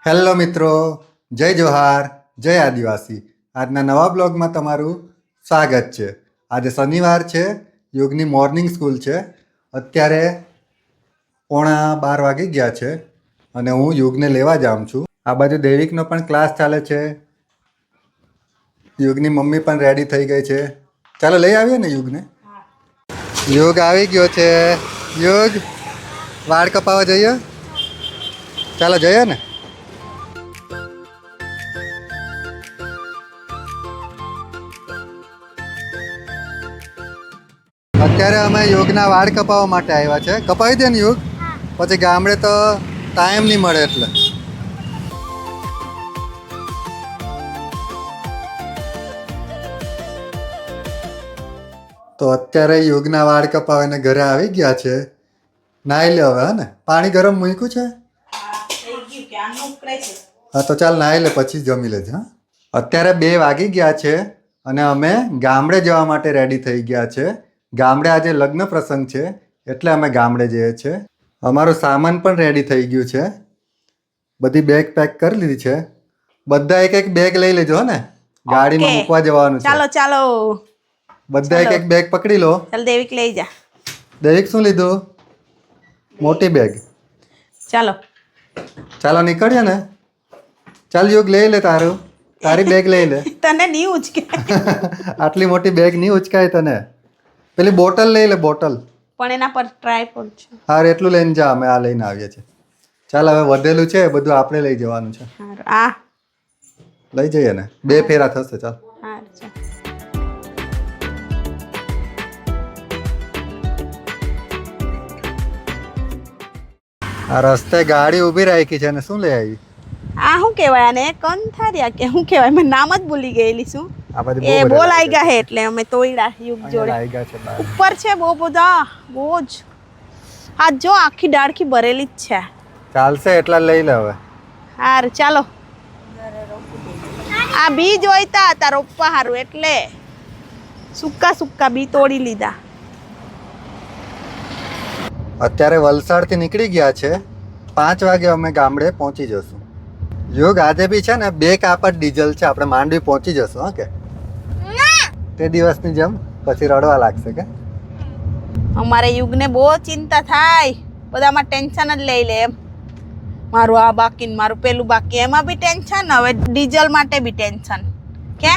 Hello મિત્રો, જય જોહાર, જય આદિવાસી. આજના નવા બ્લોગમાં તમારું સ્વાગત છે. આજે શનિવાર છે, યોગની મોર્નિંગ સ્કૂલ છે. અત્યારે 11:15 વાગી ગયા છે અને હું યોગને લેવા જાઉં છું. આ બાજુ દેવિકનો પણ ક્લાસ ચાલે છે. યોગની મમ્મી પણ રેડી થઈ ગઈ છે. ચાલો લઈ આવીએ ને યોગને. યોગ આવી ગયો છે. યોગ વાળ કપાવવા જઈએ? ચાલો જઈએ ને. અત્યારે અમે યોગના વાળ કપાવવા માટે આવ્યા છે. કપાવી દે ને યોગ, પછી ગામડે તો ટાઈમ નહીં મળે એટલે. તો અત્યારે યોગના વાળ કપાવીને ઘરે આવી ગયા છે. નાહી લે હવે, હા ને? પાણી ગરમ મૂક્યું છે? હા તો ચાલ નાહી લે, પછી જમી લેજે. હા, અત્યારે 2 વાગી ગયા છે અને અમે ગામડે જવા માટે રેડી થઈ ગયા છે. ગામડે આજે લગ્ન પ્રસંગ છે એટલે અમે ગામડે જઈએ છીએ. અમારું સામાન પણ રેડી થઈ ગયું છે. બધી બેગ પેક કરી લીધી છે. બધા એક બેગ લઈ લેજો ને, ગાડીમાં મૂકવા જવાનું છે. ચાલો ચાલો બધા એક બેગ પકડી લો. ચાલ દેવિક લઈ જા. દેવિક શું લીધું? મોટી બેગ. ચાલો ચાલો નીકળીએ ને. ચાલ યોગ લઈ લે તારી બેગ લઈ લે. તને નહીં ઉચકે આટલી મોટી બેગ નહીં ઉચકાય તને. પેલી બોટલ લઈ લે, બોટલ. પણ એના પર ટ્રાયપોડ છે. હા એટલું લઈને જા, અમે આ લઈને આવીએ છીએ. ચાલ હવે વધેલું છે બધું આપણે લઈ જવાનું છે. આ લઈ જઈએ ને, 2 ફેરા થશે. ચાલ આ રસ્તે ગાડી ઊભી રાખી છે ને શું લઈ આવી? આ શું કહેવાય આને? કંથારિયા કે શું કહેવાય? મેં નામ જ ભૂલી ગયેલી છું. આ બધી એ બોલ આવી ગયા હે એટલે અમે તોયડા યુગ જોડે આવી ગયા છે બહાર. ઉપર છે બહુ બધા, બહુ જ. આ જો આખી ડાળખી ભરેલી જ છે. ચાલશે એટલા લઈ લે હવે. હાર ચાલો. આ બી જોઈતા હતા રોપવા હારું એટલે સુક્કા બી તોડી લીધા. અત્યારે વલસાડથી નીકળી ગયા છે. 5 વાગે અમે ગામડે પહોંચી જશું. યોગ આજે બી છે ને 2 કાપડ ડીઝલ છે. આપણે માંડવી પહોંચી જશું. હા કે તે દિવસની જેમ પછી રડવા લાગશે કે? અમારે યુગને બહુ ચિંતા થાય, બધામાં ટેન્શન જ લઈ લે. એમ મારું આ બાકી ને મારું પેલું બાકી, એમાં બી ટેન્શન. હવે ડીઝલ માટે બી ટેન્શન. કે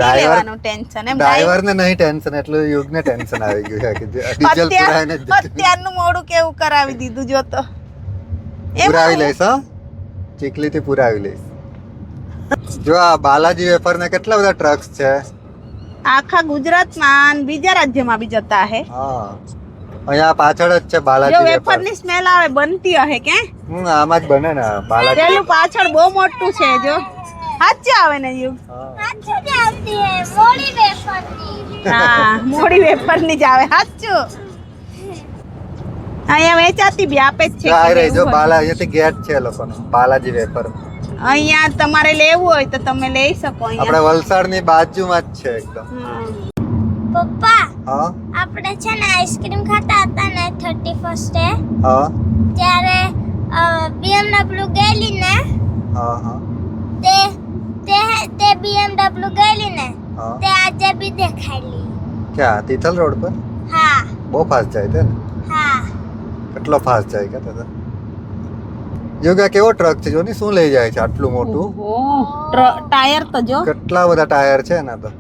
લેવાનું ટેન્શન એમ. ડ્રાઈવરને નહીં ટેન્શન, એટલું યુગને ટેન્શન આવી ગયું છે કે ડીઝલ પુરાઈને અત્યારનું મોડું કેવું કરાવી દીધું જો તો. પુરાવી લઈશ. હા, ચીખલીથી પુરાવી લઈશ. જો આ બાલાજી વેફરના કેટલા બધા ટ્રક્સ છે આખા ગુજરાતમાં, બીજા રાજ્યમાં બી જતા હે. હા, અહીંયા પાછળ જ છે જો બાલાજી વેફર ની સ્મેલ આવે, બનતી હે કે? આમાં જ બને ને બાલાજી. પેલું પાછળ બહુ મોટું છે જો. હાચે આવે ને યુગ? હા, મોડી વેફર ની જ આવે. હાચું અહીંયા વેચાતી બી આપે જ છે. જો બાલાજીથી ગેટ છે એ લોકોનો, બાલાજી વેફર. અહીંયા તમારે લેવું હોય તો તમે લઈ શકો. આપણે વલસાડની બાજુમાં જ છે એકદમ. પપ્પા, હા આપણે છે ને આઈસ્ક્રીમ ખાતા હતા ને 31st એ, હા ત્યારે BMW ગયેલી ને, હા હા તે BMW ગયેલી ને, હા. તે આજે બી દેખાયેલી. ક્યાં? તિથલ રોડ પર? હા બહુ ફાસ્ટ જાય છે ને? હા. કેટલો ફાસ્ટ જાય કે દાદા? યોગા કેવો ટ્રક છે જો ને, શું લઈ જાય છે આટલું મોટું? ટાયર તો જો કેટલા બધા ટાયર છે એના તો.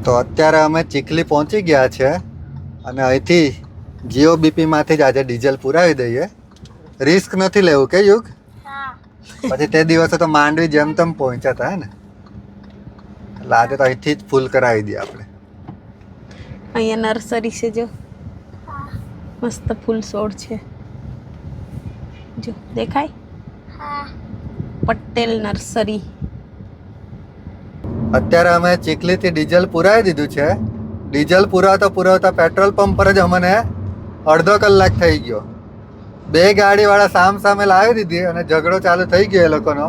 તો અત્યારે અમે ચીખલી પહોંચી ગયા છે અને અહીંથી જીઓ બીપી માંથી જ આજે ડીઝલ પુરાવી દઈએ. રિસ્ક નથી લેવું કે યુગ? હા. પછી તે દિવસે તો માંડવી જેમ તેમ પહોંચ્યા હતા ને, એટલે આજે તો અહીંથી જ ફૂલ કરાવી દઈએ આપણે. અહીંયા નર્સરી છે જો, મસ્ત ફૂલ છોડ છે જો, દેખાય? હા. પટેલ નર્સરી. અત્યારે અમે ચીખલીથી ડીઝલ પુરાવી દીધું છે. ડીઝલ પુરાવતા પેટ્રોલ પંપ પર જ અમને અડધો કલાક થઈ ગયો. 2 ગાડીવાળા સામે લાવી દીધી અને ઝઘડો ચાલુ થઈ ગયો એ લોકોનો.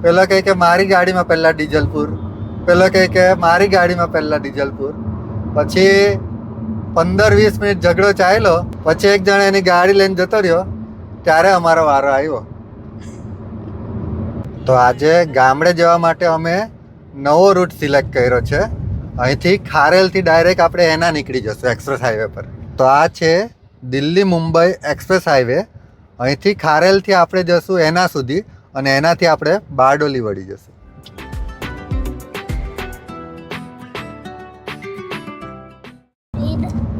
પેલો કહે કે મારી ગાડીમાં પહેલા ડીઝલ પૂર, પેલો કહે કે મારી ગાડીમાં પહેલા ડીઝલ પૂર. પછી 15-20 મિનિટ ઝઘડો ચાલ્યો, પછી એક જણ એની ગાડી લઈને જતો રહ્યો, ત્યારે અમારો વારો આવ્યો. તો આજે ગામડે જવા માટે અમે નવો રૂટ સિલેક્ટ કર્યો છે. અહીંથી ખારેલથી ડાયરેક્ટ આપણે એના નીકળી જશું એક્સપ્રેસ હાઈવે પર. તો આ છે દિલ્હી મુંબઈ એક્સપ્રેસ હાઈવે. અહીંથી ખારેલથી આપણે જશું એના સુધી અને એનાથી આપણે બારડોલી વળી જશું.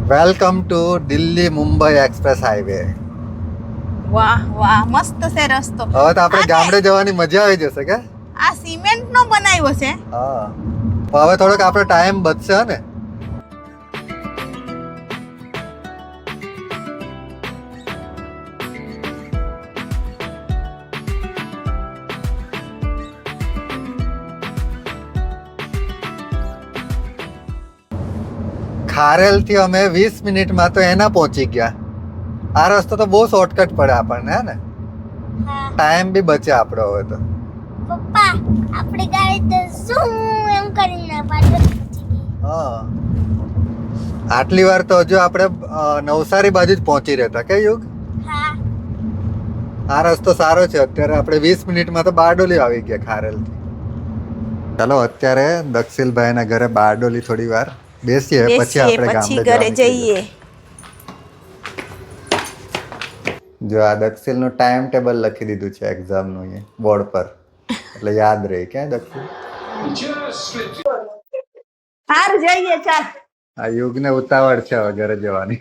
Welcome to Delhi Mumbai express highway. વાહ વાહ, મસ્ત છે રસ્તો. હવે તો આપણે ગામડે જવાની મજા આવી જશે કે? આ સિમેન્ટ નો બનાવ્યો છે. હા, હવે થોડોક આપણો ટાઈમ બચશે ને. ખારેલથી અમે 20 મિનિટમાં તો એના પહોંચી ગયા. આ રસ્તો તો બહુ શોર્ટકટ પડે આપણને, હે ને? હા ટાઈમ બી બચે આપણો હવે તો. પપ્પા આપણી ગાડી તો ઝૂમ એમ કરીને પાછળ પહોંચી ગઈ. હા, આટલી વાર તો હજુ આપણે નવસારી બાજુ જ પહોંચી રહેતા કે યુગ? હા આ રસ્તો સારો છે. અત્યારે આપણે 20 મિનિટમાં તો બારડોલી આવી ગયા ખારેલથી. ચાલો અત્યારે દક્ષિલભાઈના ઘરે બારડોલી થોડી વાર બેસીએ, પછી આપણે પછી ગામડે ઘરે જઈએ. જો આ દક્ષિલનું ટાઈમ ટેબલ લખી દીધું છે એક્ઝામનું અહીંયા બોર્ડ પર, એટલે યાદ રહે. ક્યાં દક્ષિલ? હાર જઈએ. ચાલ આ યુગને ઉતાવળ છે હવે ઘરે જવાની.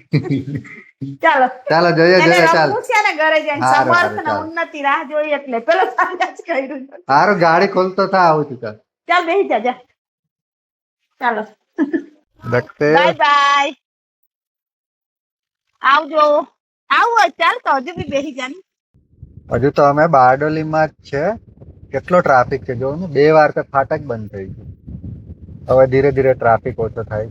ચાલો ચાલો જઈએ એને જઈએ. ચાલ રમવું છે ને ઘરે જઈને. હારું, સમર્થ હારું, ને ચાલ. ઉન્નતિ રાહ જોઈએ એટલે પેલો સાંજા જ કર્યું. સારું, ગાડી ખોલતો થા, આવું છું. ચાલ ચાલ બેસી જા જા. ચાલો દક્ષિલ. Bye bye. આવજો. આવું ચાલ તો હજુ બી બેસી જા ને. હજુ તો અમે બારડોલીમાં જ છે. કેટલો ટ્રાફિક છે જોવું ને. 2 વાર તો ફાટક બંધ થઈ ગયું. હવે ધીરે ધીરે ટ્રાફિક ઓછો થાય.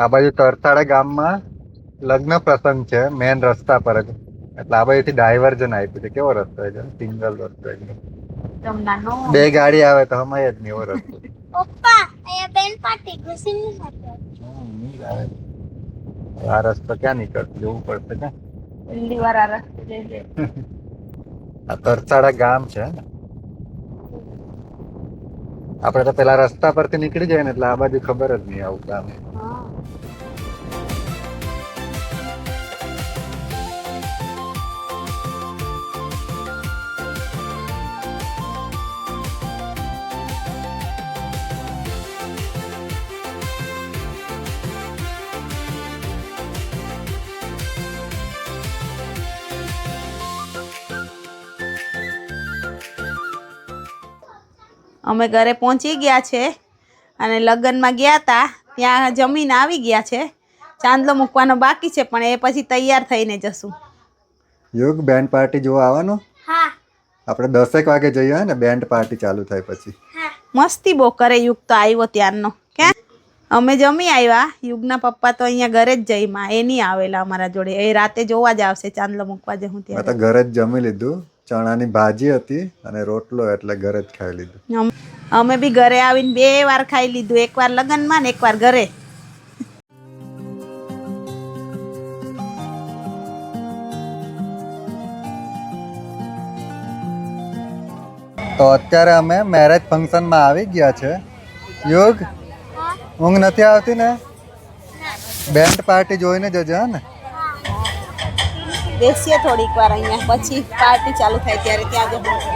આ બાજુ તરસાડા ગામમાં લગ્ન પ્રસંગ છે મેન રસ્તા પર જ, એટલે આ બાજુથી ડાયવર્જન આપ્યું છે. કેવો રસ્તો છે? સિંગલ રસ્તો એકદમ. જમનાનો 2 ગાડી આવે તો હમાય જ નહીં એવો રસ્તો. પપ્પા અહીંયા બેન પાર્ટી ઘૂસી નહીં શકે. આ રસ્તો ક્યાં નીકળશે? જોવું પડશે ને. પહેલી વાર આ રસ્તે જઈએ. આ તરસાડા ગામ છે ને. આપણે તો પેલા રસ્તા પરથી નીકળી જાય ને એટલે આ બાજુ ખબર જ નહીં આવું ગામ. હા. અમે ઘરે પહોંચી ગયા છે અને લગ્નમાં ગયા હતા ત્યાં જમીન આવી ગયા છે. ચાંદલો મૂકવાનો બાકી છે પણ એ પછી તૈયાર થઈને જશું. યુગ બેન્ડ પાર્ટી જોવા આવવાનું? હા આપણે 10 વાગે જઈએ ને, બેન્ડ પાર્ટી ચાલુ થાય પછી. હા મસ્તી બહુ કરે. યુગ તો આવ્યો ત્યારનો. ક્યાં અમે જમી આવ્યા. યુગના પપ્પા તો અહીંયા ઘરે જ જઈમાં, એ નહીં આવેલા અમારા જોડે. એ રાતે જોવા જ આવશે ચાંદલો મૂકવા જવું મેં ત્યારે. તો ઘરે જ જમી લીધું. ચણાની ભાજી હતી અને રોટલો, એટલે ઘરે જ ખાઈ લીધું. અમે બી ઘરે આવીને 2 વાર ખાઈ લીધું. 1 વાર લગ્નમાં ને 1 વાર ઘરે. તો અત્યારે અમે મેરેજ ફંક્શનમાં આવી ગયા છે. યુગ, ઊંઘ નથી આવતી ને? બેન્ડ પાર્ટી જોઈને જજે, હા ને? બેસીએ થોડીક વાર અહીંયા, પછી પાર્ટી ચાલુ થાય ત્યારે ત્યાં જવું.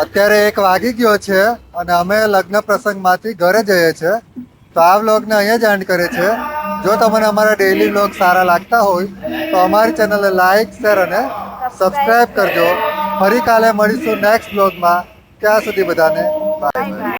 અત્યારે 1 વાગી ગયો છે અને અમે લગ્ન પ્રસંગમાંથી ઘરે જઈએ છીએ. તો આ વ્લોગને અહીંયા જ એન્ડ કરે છે. જો તમને અમારા ડેઈલી વ્લોગ સારા લાગતા હોય તો અમારી ચેનલને લાઈક, શેર અને સબસ્ક્રાઈબ કરજો. ફરી કાલે મળીશું નેક્સ્ટ વ્લોગમાં. ત્યાં સુધી બધાને બાય બાય.